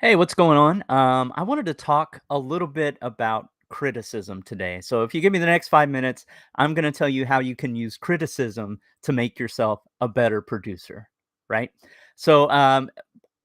Hey, what's going on? I wanted to talk a little bit about criticism today. So, if you give me the next 5 minutes, I'm going to tell you how you can use criticism to make yourself a better producer, right? So,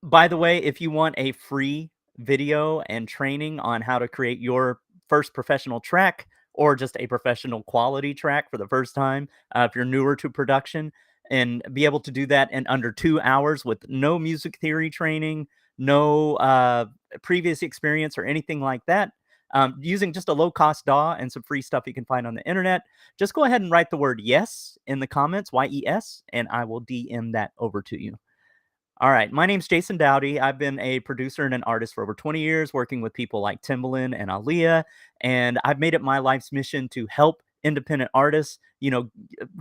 by the way, if you want a free video and training on how to create your first professional track or just a professional quality track for the first time, if you're newer to production, and be able to do that in under 2 hours with no music theory training, no previous experience or anything like that, using just a low cost DAW and some free stuff you can find on the internet, just go ahead and write the word yes in the comments, YES, and I will DM that over to you. All right. My name's Jason Dowdy. I've been a producer and an artist for over 20 years, working with people like Timbaland and Aaliyah. And I've made it my life's mission to help independent artists,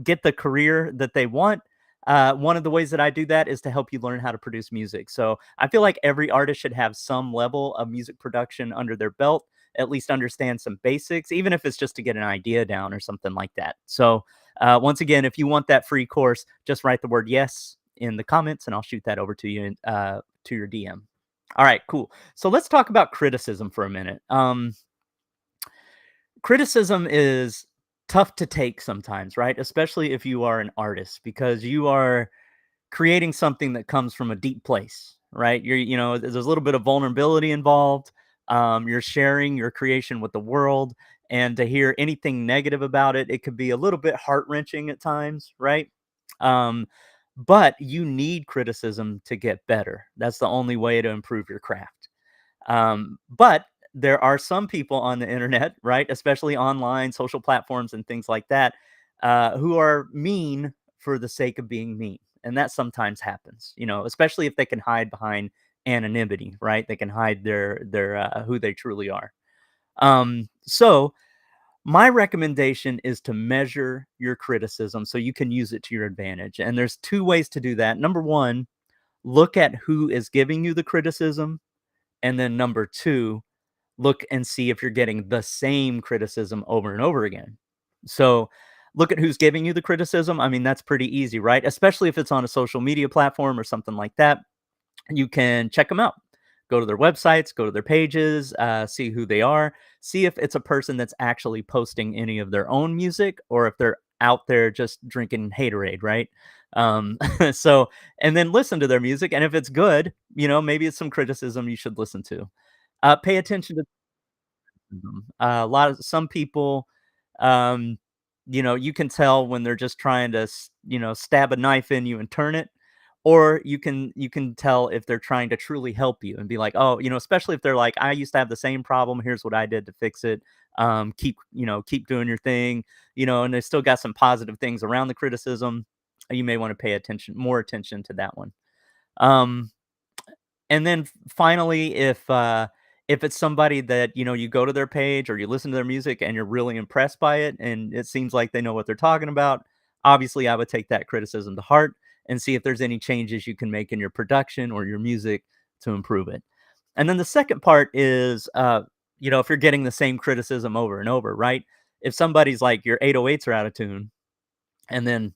get the career that they want. One of the ways that I do that is to help you learn how to produce music. So I feel like every artist should have some level of music production under their belt, at least understand some basics, even if it's just to get an idea down or something like that. So, once again, if you want that free course, just write the word yes in the comments and I'll shoot that over to you to your DM. All right, cool. So let's talk about criticism for a minute. Criticism is tough to take sometimes, right? Especially if you are an artist because you are creating something that comes from a deep place, right? There's a little bit of vulnerability involved. You're sharing your creation with the world, and to hear anything negative about it, it could be a little bit heart wrenching at times, right? Um, but you need criticism to get better. That's the only way to improve your craft. But there are some people on the internet, right, especially online, social platforms, and things like that, who are mean for the sake of being mean, and that sometimes happens. Especially if they can hide behind anonymity, right? They can hide their who they truly are. So my recommendation is to measure your criticism so you can use it to your advantage. And there's two ways to do that. Number one, look at who is giving you the criticism. And then number two, look and see if you're getting the same criticism over and over again. So look at who's giving you the criticism. I mean, that's pretty easy, right? Especially if it's on a social media platform or something like that. You can check them out. Go to their websites, go to their pages, see who they are, see if it's a person that's actually posting any of their own music or if they're out there just drinking haterade, right? Um, so, and then listen to their music. And if it's good, maybe it's some criticism you should listen to. Pay attention to them. A lot of some people, um, you can tell when they're just trying to, stab a knife in you and turn it, or you can tell if they're trying to truly help you and be like, oh, especially if they're like, I used to have the same problem. Here's what I did to fix it. Keep doing your thing, and they still got some positive things around the criticism. You may want to pay more attention to that one. Um, and then finally, if it's somebody that, you go to their page or you listen to their music and you're really impressed by it and it seems like they know what they're talking about, obviously I would take that criticism to heart and see if there's any changes you can make in your production or your music to improve it. And then the second part is, if you're getting the same criticism over and over, right? If somebody's like, your 808s are out of tune, and then,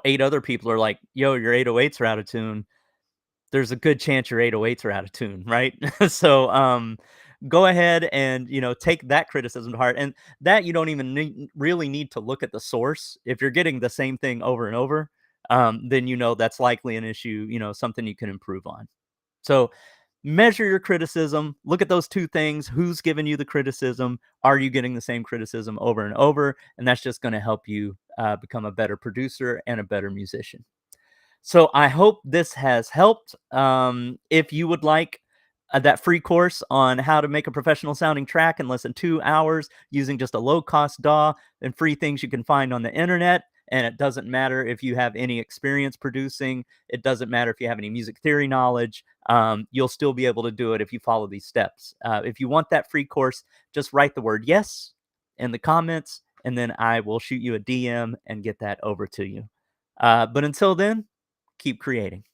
eight other people are like, yo, your 808s are out of tune, there's a good chance your 808s are out of tune, right? So, go ahead and, take that criticism to heart, and that you don't even really need to look at the source. If you're getting the same thing over and over, then that's likely an issue, something you can improve on. So, measure your criticism, look at those 2 things, who's giving you the criticism, are you getting the same criticism over and over, and that's just gonna help you, become a better producer and a better musician. So I hope this has helped. If you would like that free course on how to make a professional sounding track in less than 2 hours using just a low cost DAW and free things you can find on the internet. And it doesn't matter if you have any experience producing, it doesn't matter if you have any music theory knowledge. You'll still be able to do it if you follow these steps. If you want that free course, just write the word yes in the comments, and then I will shoot you a DM and get that over to you. But until then, keep creating.